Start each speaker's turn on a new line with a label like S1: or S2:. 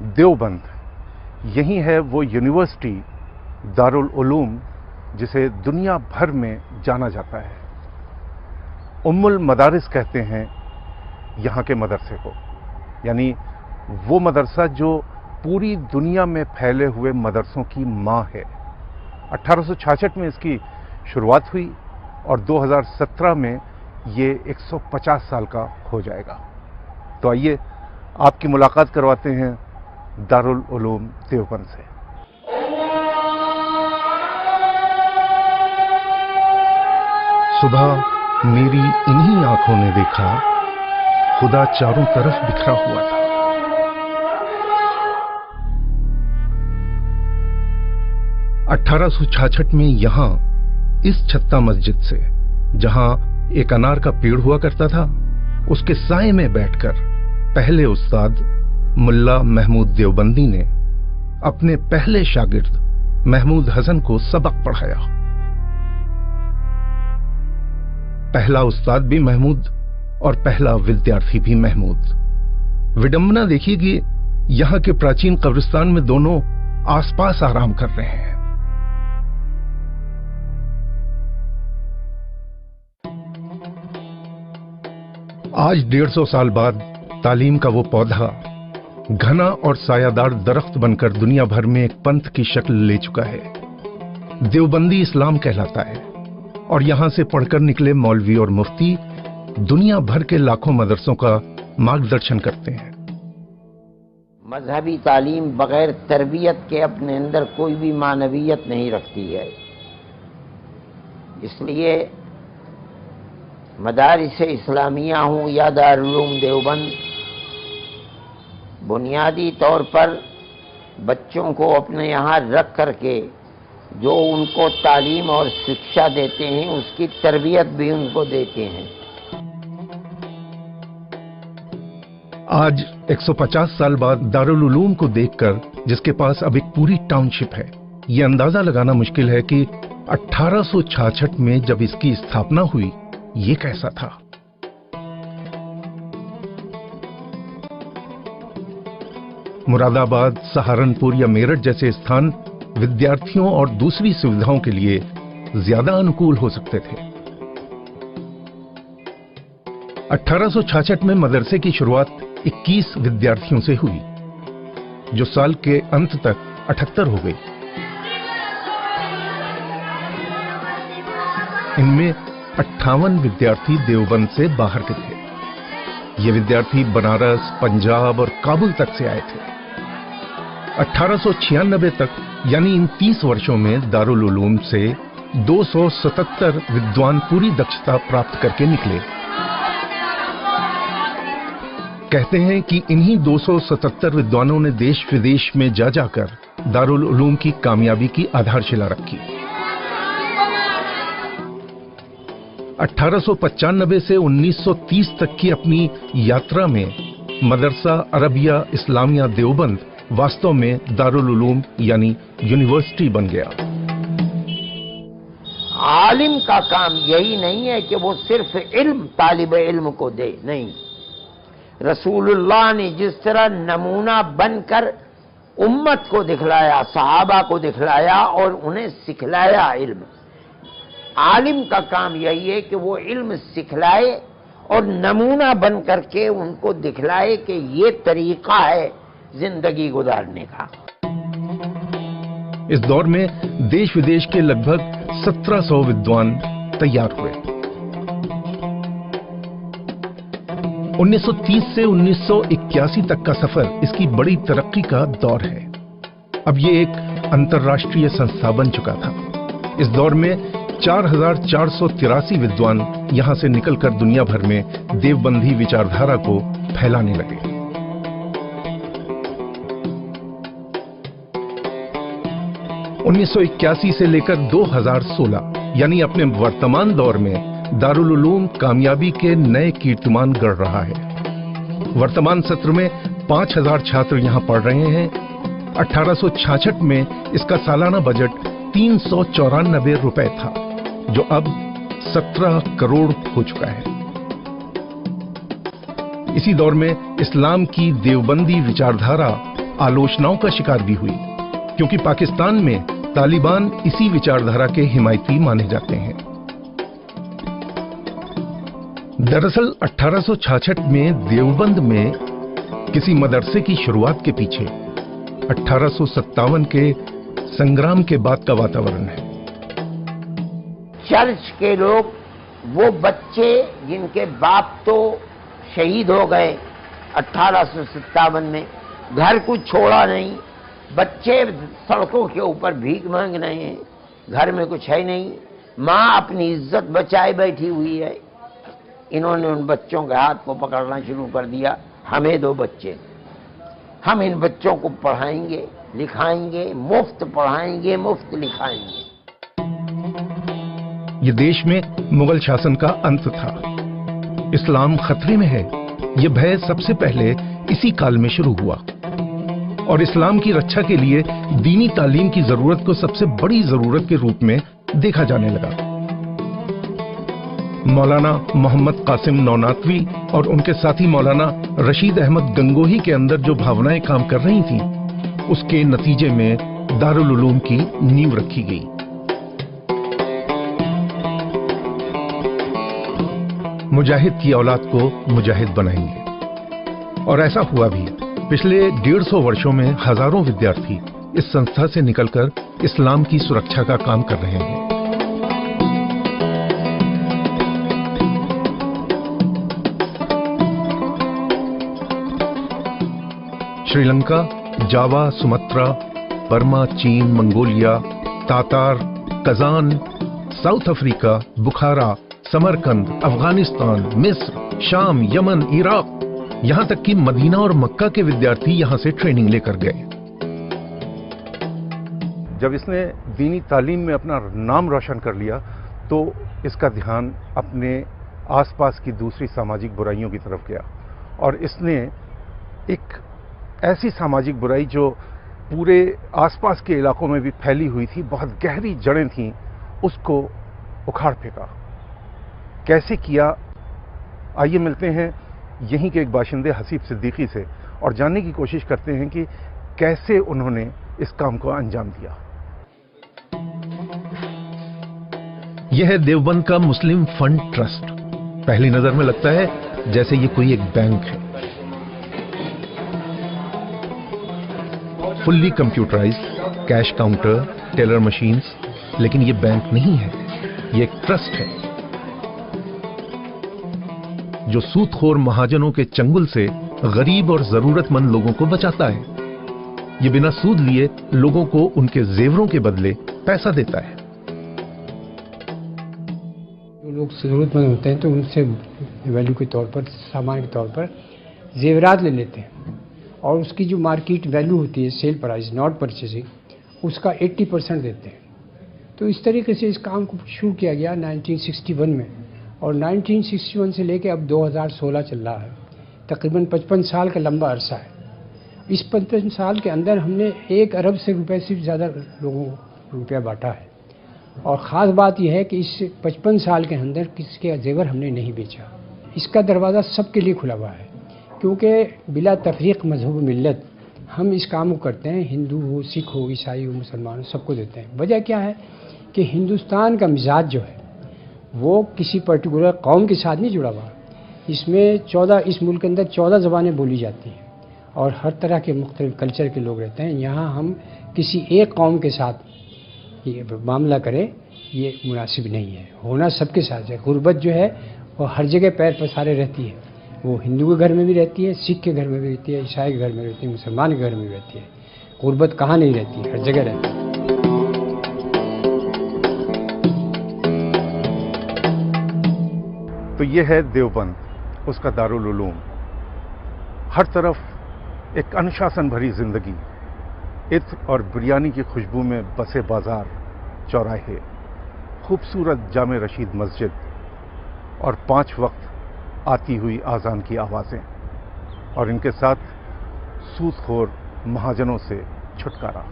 S1: देवबंद, यही है वो यूनिवर्सिटी दारुल उलूम जिसे दुनिया भर में जाना जाता है। उम्मुल मदारिस कहते हैं यहाँ के मदरसे को, यानी वो मदरसा जो पूरी दुनिया में फैले हुए मदरसों की माँ है। 1866 में इसकी शुरुआत हुई और 2017 में ये 150 साल का हो जाएगा। तो आइए आपकी मुलाकात करवाते हैं दारुल उलूम देवबंद से। सुबह मेरी इन्हीं आंखों ने देखा खुदा चारों तरफ बिखरा हुआ था। (1866) में यहां इस छत्ता मस्जिद से, जहां एक अनार का पेड़ हुआ करता था, उसके साए में बैठकर पहले उस्ताद मुल्ला महमूद देवबंदी ने अपने पहले शागिर्द महमूद हसन को सबक पढ़ाया। पहला उस्ताद भी महमूद और पहला विद्यार्थी भी महमूद। विडंबना देखिए कि यहां के प्राचीन कब्रिस्तान में दोनों आसपास आराम कर रहे हैं। आज 150 साल बाद तालीम का वो पौधा घना और सायादार दरख्त बनकर दुनिया भर में एक पंथ की शक्ल ले चुका है। देवबंदी इस्लाम कहलाता है और यहां से पढ़कर निकले मौलवी और मुफ्ती दुनिया भर के लाखों मदरसों का मार्गदर्शन करते हैं।
S2: मजहबी तालीम बगैर तरबियत के अपने अंदर कोई भी मानवियत नहीं रखती है। इसलिए मदारिस इस्लामिया हूँ या दारुल उलूम देवबंद, बुनियादी तौर पर बच्चों को अपने यहाँ रख करके जो उनको तालीम और शिक्षा देते हैं उसकी तरबियत भी उनको देते हैं।
S1: आज 150 साल बाद दारुल उलूम को देखकर, जिसके पास अब एक पूरी टाउनशिप है, ये अंदाजा लगाना मुश्किल है कि 1866 में जब इसकी स्थापना हुई ये कैसा था। मुरादाबाद, सहारनपुर या मेरठ जैसे स्थान विद्यार्थियों और दूसरी सुविधाओं के लिए ज्यादा अनुकूल हो सकते थे। 1866 में मदरसे की शुरुआत 21 विद्यार्थियों से हुई, जो साल के अंत तक 78 हो गई। इनमें 58 विद्यार्थी देवबंद से बाहर के थे। ये विद्यार्थी बनारस, पंजाब और काबुल तक से आए थे। 1896 तक, यानी इन 30 वर्षों में दारुल उलूम से 277 विद्वान पूरी दक्षता प्राप्त करके निकले। कहते हैं कि इन्हीं 277 विद्वानों ने देश विदेश में जा जाकर दारुल उलूम की कामयाबी की आधारशिला रखी। 1895 से 1930 तक की अपनी यात्रा में मदरसा अरबिया इस्लामिया देवबंद वास्तव में दारुल उलूम यानी यूनिवर्सिटी बन गया।
S2: आलिम का काम यही नहीं है कि वो सिर्फ इल्म तालिब इल्म को दे, नहीं। रसूलुल्लाह ने जिस तरह नमूना बनकर उम्मत को दिखलाया, सहाबा को दिखलाया और उन्हें सिखलाया इल्म, आलिम का काम यही है कि वो इल्म सिखलाए और नमूना बन करके उनको दिखलाए कि ये तरीका है जिंदगी गुजारने का।
S1: इस दौर में देश विदेश के लगभग 1700 विद्वान तैयार हुए। 1930 से 1981 तक का सफर इसकी बड़ी तरक्की का दौर है। अब ये एक अंतर्राष्ट्रीय संस्था बन चुका था। इस दौर में 4483 विद्वान यहां से निकलकर दुनिया भर में देवबंदी विचारधारा को फैलाने लगे। उन्नीस सौ 81 से लेकर 2016, यानी अपने वर्तमान दौर में दारुल उलूम कामयाबी के नए कीर्तिमान गढ़ रहा है। वर्तमान सत्र में 5000 छात्र यहां पढ़ रहे हैं। 1866 में इसका सालाना बजट 394 रुपए था, जो अब 17 करोड़ हो चुका है। इसी दौर में इस्लाम की देवबंदी विचारधारा आलोचनाओं का शिकार भी हुई, क्योंकि पाकिस्तान में तालिबान इसी विचारधारा के हिमायती माने जाते हैं। दरअसल 1866 में देवबंद में किसी मदरसे की शुरुआत के पीछे 1857 के संग्राम के बाद का वातावरण है।
S2: चर्च के लोग, वो बच्चे जिनके बाप तो शहीद हो गए 1857 में, घर कुछ छोड़ा नहीं, बच्चे सड़कों के ऊपर भीख मांग रहे हैं, घर में कुछ है नहीं, माँ अपनी इज्जत बचाए बैठी हुई है। इन्होंने उन बच्चों के हाथ को पकड़ना शुरू कर दिया, हमें दो बच्चे, हम इन बच्चों को पढ़ाएंगे लिखाएंगे, मुफ्त पढ़ाएंगे मुफ्त लिखाएंगे।
S1: ये देश में मुगल शासन का अंत था। इस्लाम खतरे में है, ये भय सबसे पहले इसी काल में शुरू हुआ और इस्लाम की रक्षा के लिए दीनी तालीम की जरूरत को सबसे बड़ी जरूरत के रूप में देखा जाने लगा। मौलाना मोहम्मद कासिम नौनातवी और उनके साथी मौलाना रशीद अहमद गंगोही के अंदर जो भावनाएं काम कर रही थीं, उसके नतीजे में दारुल उलूम की नींव रखी गई। मुजाहिद की औलाद को मुजाहिद बनाएंगे, और ऐसा हुआ भी। पिछले 150 वर्षों में हजारों विद्यार्थी इस संस्था से निकलकर इस्लाम की सुरक्षा का काम कर रहे हैं। श्रीलंका, जावा, सुमात्रा, बर्मा, चीन, Mongolia, Tatar, Kazan, South Africa, Bukhara, Samarkand, Afghanistan, मिस्र, शाम, यमन, इराक, यहां तक कि मदीना और मक्का के विद्यार्थी यहां से ट्रेनिंग लेकर गए। जब इसने दीनी तालीम में अपना नाम रोशन कर लिया तो इसका ध्यान अपने आसपास की दूसरी सामाजिक बुराइयों की तरफ गया और इसने एक ऐसी सामाजिक बुराई जो पूरे आसपास के इलाकों में भी फैली हुई थी, बहुत गहरी जड़ें थीं, उसको उखाड़ फेंका। कैसे किया, आइए मिलते हैं यहीं के एक बाशिंदे हसीब सिद्दीकी से और जानने की कोशिश करते हैं कि कैसे उन्होंने इस काम को अंजाम दिया। यह है देवबंद का मुस्लिम फंड ट्रस्ट। पहली नजर में लगता है जैसे ये कोई एक बैंक है। Fully computerized, cash counter, teller machines, लेकिन ये बैंक नहीं है, ये एक ट्रस्ट है जो सूदखोर महाजनों के चंगुल से गरीब और जरूरतमंद लोगों को बचाता है। ये बिना सूद लिए लोगों को उनके जेवरों के बदले पैसा देता है।
S3: जो लोग जरूरतमंद होते हैं तो उनसे वैल्यू के तौर पर, सामान के तौर पर जेवरात ले लेते हैं और उसकी जो मार्केट वैल्यू होती है, सेल प्राइस नॉट परचेजिंग, उसका 80% देते हैं। तो इस तरीके से इस काम को शुरू किया गया 1961 में और 1961 से लेकर अब 2016 चल रहा है। तकरीबन 55 साल का लंबा अरसा है। इस 55 साल के अंदर हमने 1 अरब से रुपए से ज़्यादा लोगों को रुपया बांटा है और ख़ास बात यह है कि इस 55 साल के अंदर किसी का जेवर हमने नहीं बेचा। इसका दरवाज़ा सबके लिए खुला हुआ है क्योंकि बिला तफरीक मजहब मिल्लत हम इस काम को करते हैं। हिंदू हो, सिख हो, ईसाई हो, मुसलमान हो, सबको देते हैं। वजह क्या है कि हिंदुस्तान का मिजाज जो है वो किसी पर्टिकुलर कौम के साथ नहीं जुड़ा हुआ। इसमें 14, इस मुल्क के अंदर 14 ज़बानें बोली जाती हैं और हर तरह के मुख्तलिफ कल्चर के लोग रहते हैं। यहाँ हम किसी एक कौम के साथ ये मामला करें, ये मुनासिब नहीं है। होना सबके साथ है। गुर्बत जो है वो हर जगह पैर पसारे रहती है। वो हिंदू के घर में भी रहती है, सिख के घर में भी रहती है, ईसाई के घर में रहती है, मुसलमान के घर में भी रहती है। गुर्बत कहाँ नहीं रहती है, हर जगह रहती है।
S1: तो ये है देवबंद, उसका दारुल उलूम। हर तरफ एक अनुशासन भरी जिंदगी, इत्र और बिरयानी की खुशबू में बसे बाजार, चौराहे, खूबसूरत जामे रशीद मस्जिद और 5 वक्त आती हुई आज़ान की आवाज़ें और इनके साथ सूदखोर महाजनों से छुटकारा।